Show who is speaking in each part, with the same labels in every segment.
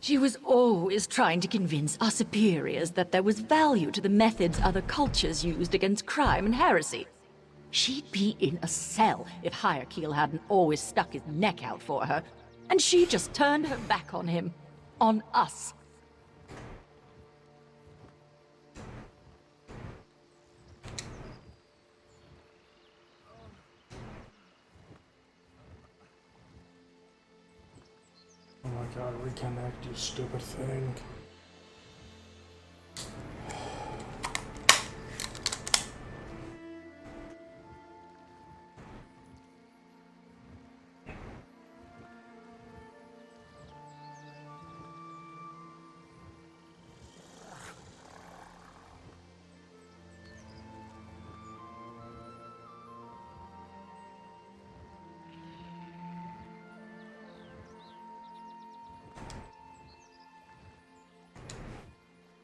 Speaker 1: She was always trying to convince our superiors that there was value to the methods other cultures used against crime and heresy. She'd be in a cell if Hierarchiel hadn't always stuck his neck out for her, and she just turned her back on him. On us.
Speaker 2: Oh my god, reconnect, you stupid thing.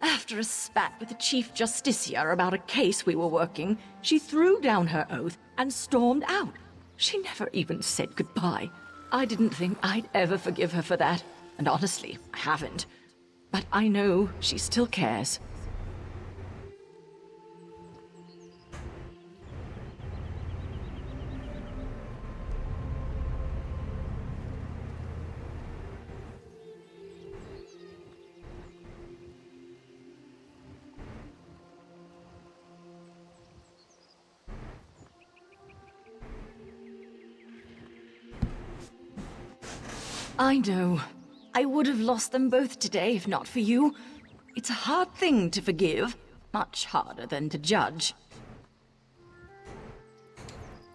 Speaker 1: After a spat with the Chief Justicia about a case we were working, she threw down her oath and stormed out. She never even said goodbye. I didn't think I'd ever forgive her for that, and honestly, I haven't. But I know she still cares. I know. I would have lost them both today if not for you. It's a hard thing to forgive, much harder than to judge.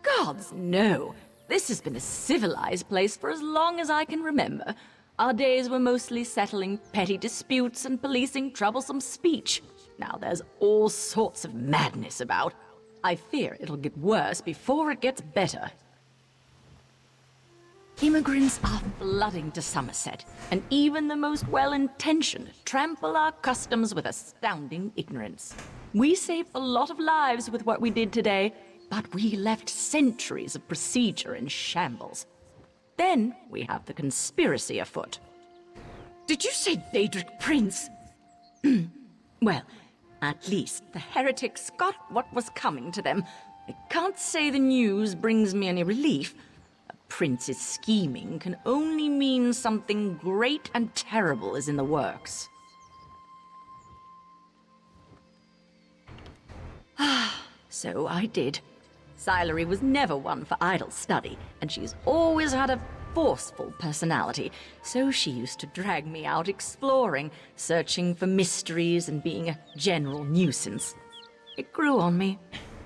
Speaker 1: Gods, no. This has been a civilized place for as long as I can remember. Our days were mostly settling petty disputes and policing troublesome speech. Now there's all sorts of madness about. I fear it'll get worse before it gets better. Immigrants are flooding to Somerset, and even the most well-intentioned trample our customs with astounding ignorance. We saved a lot of lives with what we did today, but we left centuries of procedure in shambles. Then we have the conspiracy afoot. Did you say Daedric Prince? Well, at least the heretics got what was coming to them. I can't say the news brings me any relief. Prince's scheming can only mean something great and terrible is in the works. So I did. Sylary was never one for idle study, and she's always had a forceful personality, so she used to drag me out exploring, searching for mysteries and being a general nuisance. It grew on me.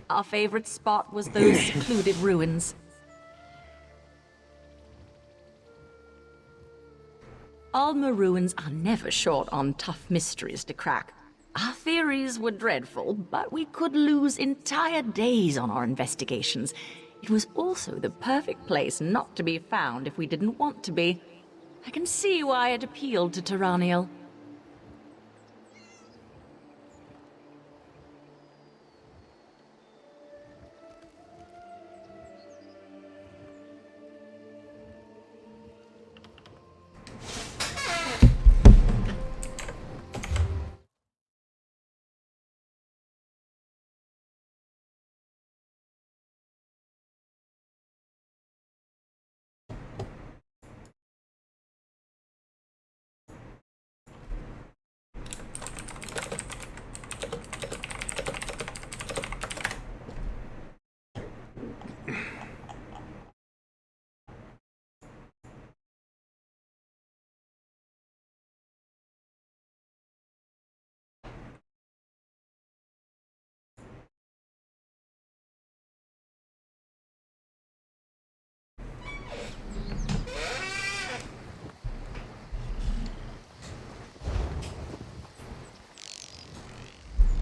Speaker 1: Our favorite spot was those secluded ruins. Alma ruins are never short on tough mysteries to crack. Our theories were dreadful, but we could lose entire days on our investigations. It was also the perfect place not to be found if we didn't want to be. I can see why it appealed to Tyranniel.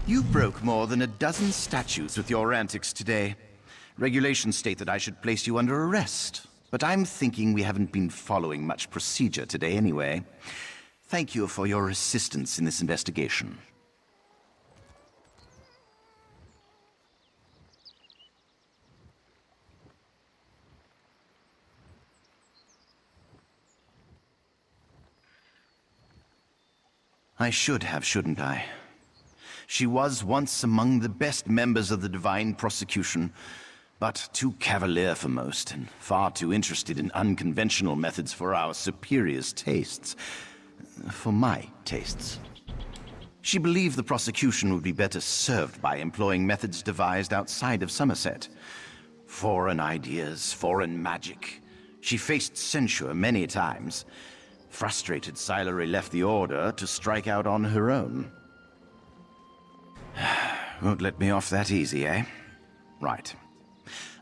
Speaker 3: You broke more than a dozen statues with your antics today. Regulations state that I should place you under arrest, but I'm thinking we haven't been following much procedure today anyway. Thank you for your assistance in this investigation. I should have, shouldn't I? She was once among the best members of the Divine Prosecution, but too cavalier for most, and far too interested in unconventional methods for our superiors' tastes. For my tastes. She believed the prosecution would be better served by employing methods devised outside of Somerset. Foreign ideas, foreign magic. She faced censure many times. Frustrated, Silery left the Order to strike out on her own. Won't let me off that easy, eh? Right.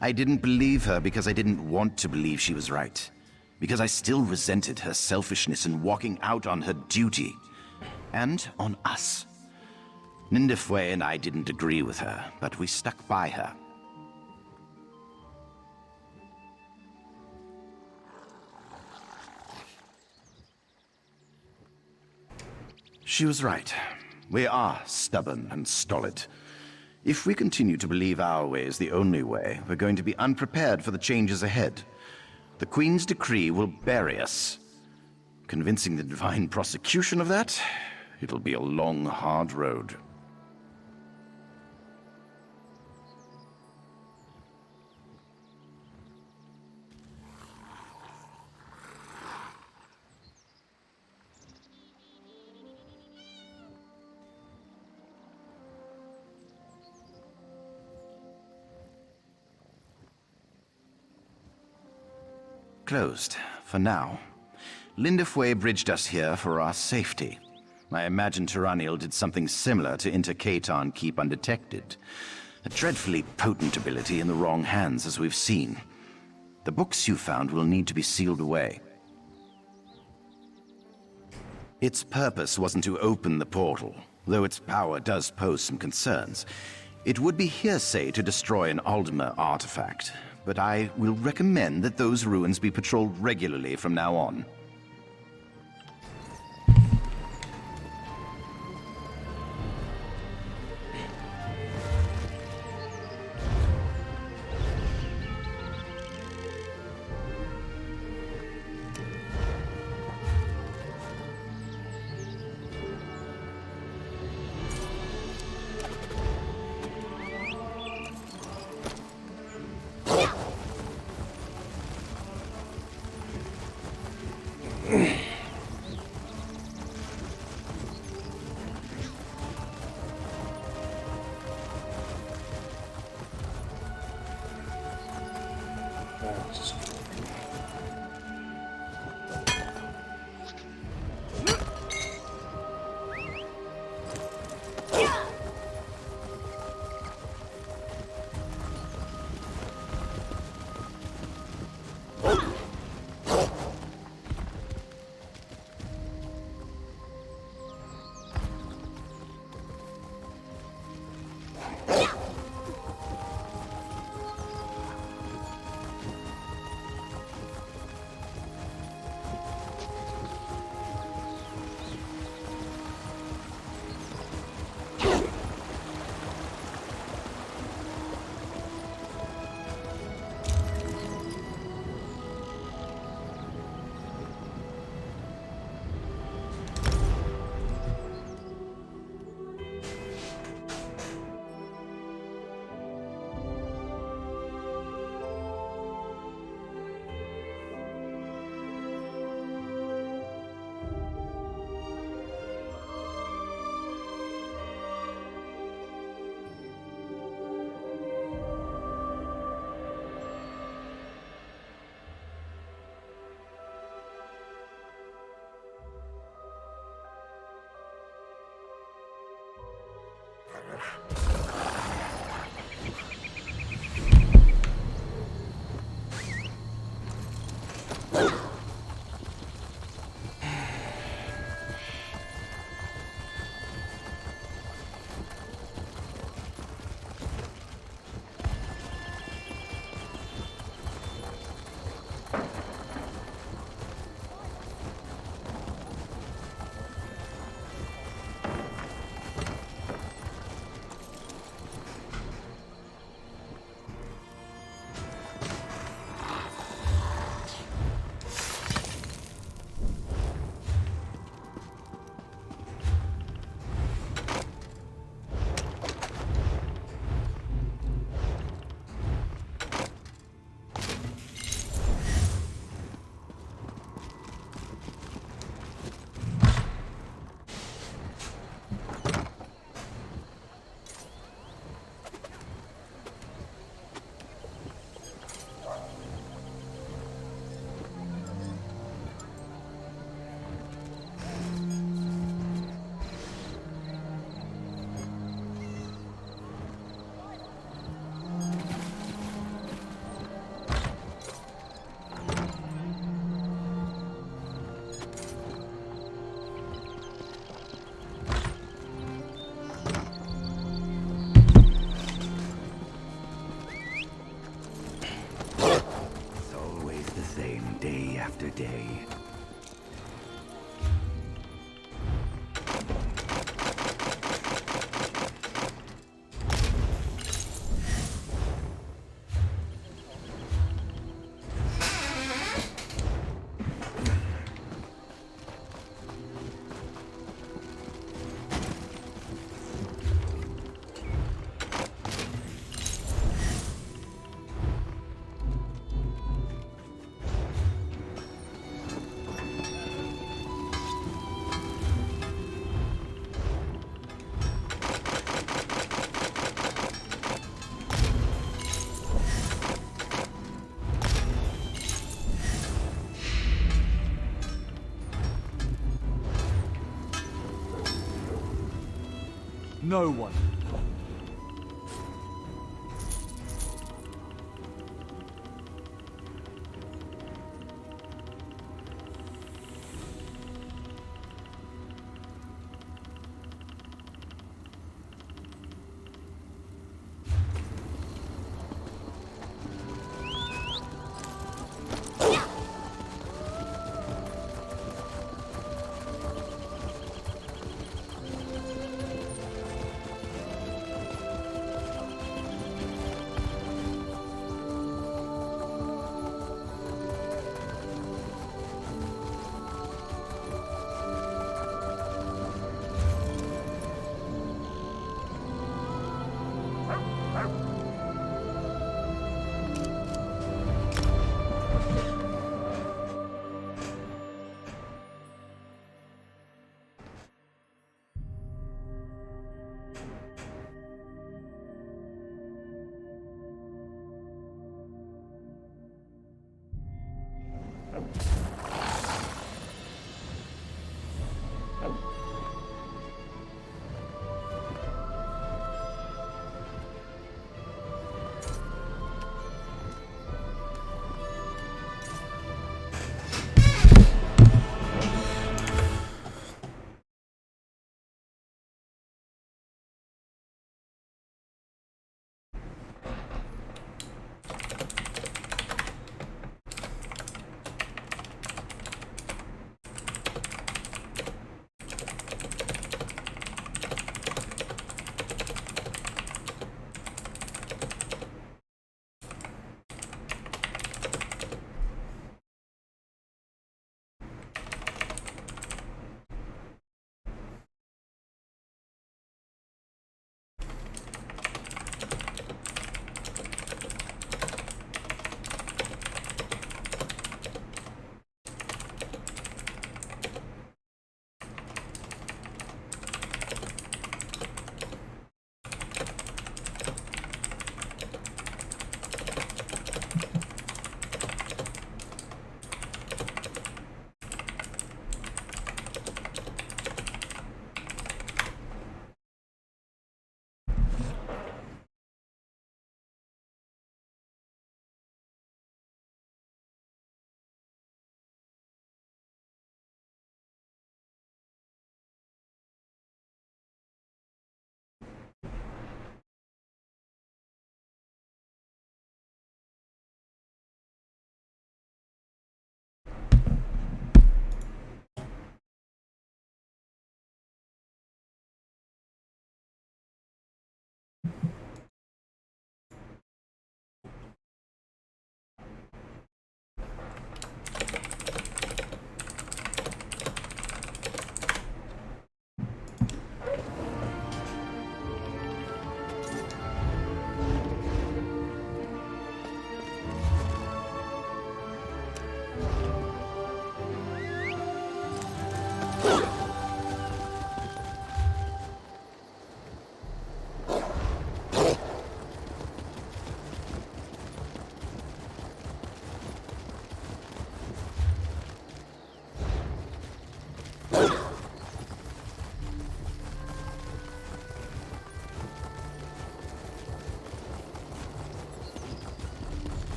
Speaker 3: I didn't believe her because I didn't want to believe she was right. Because I still resented her selfishness in walking out on her duty. And on us. Nindifwe and I didn't agree with her, but we stuck by her. She was right. We are stubborn and stolid. If we continue to believe our way is the only way, we're going to be unprepared for the changes ahead. The Queen's decree will bury us. Convincing the Divine Prosecution of that, it'll be a long, hard road. Closed, for now. Lindifwe bridged us here for our safety. I imagine Tyranniel did something similar to enter Katan Keep undetected. A dreadfully potent ability in the wrong hands, as we've seen. The books you found will need to be sealed away. Its purpose wasn't to open the portal, though its power does pose some concerns. It would be hearsay to destroy an Aldmer artifact, but I will recommend that those ruins be patrolled regularly from now on.
Speaker 4: No one.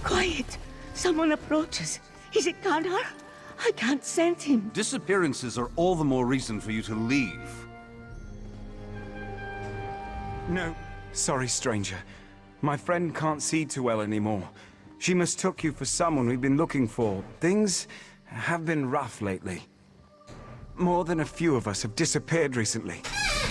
Speaker 5: Quiet! Someone approaches. Is it Kandar? I can't sense him.
Speaker 6: Disappearances are all the more reason for you to leave.
Speaker 7: No, sorry, stranger. My friend can't see too well anymore. She mistook you for someone we've been looking for. Things have been rough lately. More than a few of us have disappeared recently.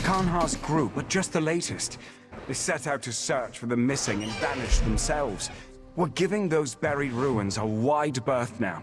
Speaker 7: Karnhar's group are just the latest. They set out to search for the missing and vanished themselves. We're giving those buried ruins a wide berth now.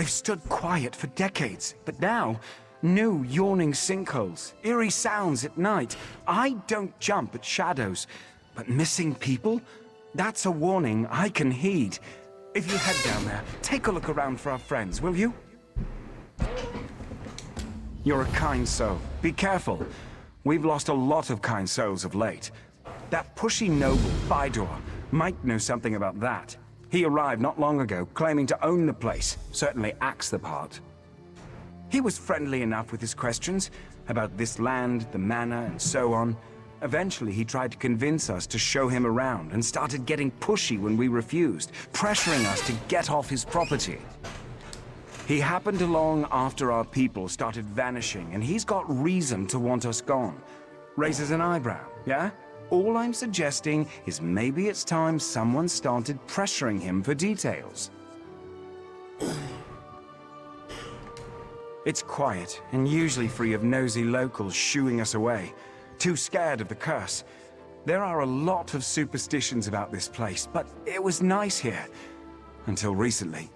Speaker 7: They've stood quiet for decades, but now, new yawning sinkholes, eerie sounds at night. I don't jump at shadows, but missing people? That's a warning I can heed. If you head down there, take a look around for our friends, will you? You're a kind soul. Be careful. We've lost a lot of kind souls of late. That pushy noble, Bydor, might know something about that. He arrived not long ago, claiming to own the place. Certainly acts the part. He was friendly enough with his questions about this land, the manor, and so on. Eventually, he tried to convince us to show him around and started getting pushy when we refused, pressuring us to get off his property. He happened along after our people started vanishing, and he's got reason to want us gone. Raises an eyebrow, yeah? All I'm suggesting is maybe it's time someone started pressuring him for details. It's quiet, and usually free of nosy locals shooing us away. Too scared of the curse. There are a lot of superstitions about this place, but it was nice here. Until recently.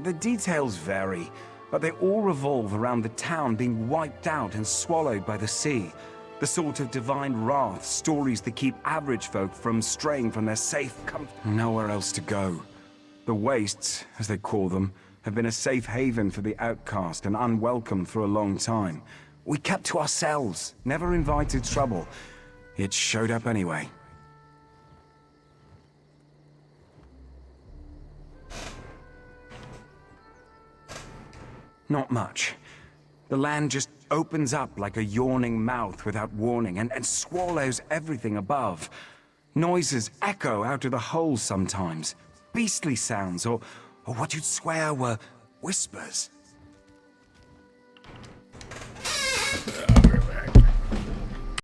Speaker 7: The details vary, but they all revolve around the town being wiped out and swallowed by the sea. The sort of divine wrath stories that keep average folk from straying from their safe nowhere else to go. The wastes, as they call them, have been a safe haven for the outcast and unwelcome for a long time. We kept to ourselves, never invited trouble. It showed up anyway. Not much. The land just opens up like a yawning mouth without warning and swallows everything above. Noises echo out of the holes sometimes. Beastly sounds or what you'd swear were whispers.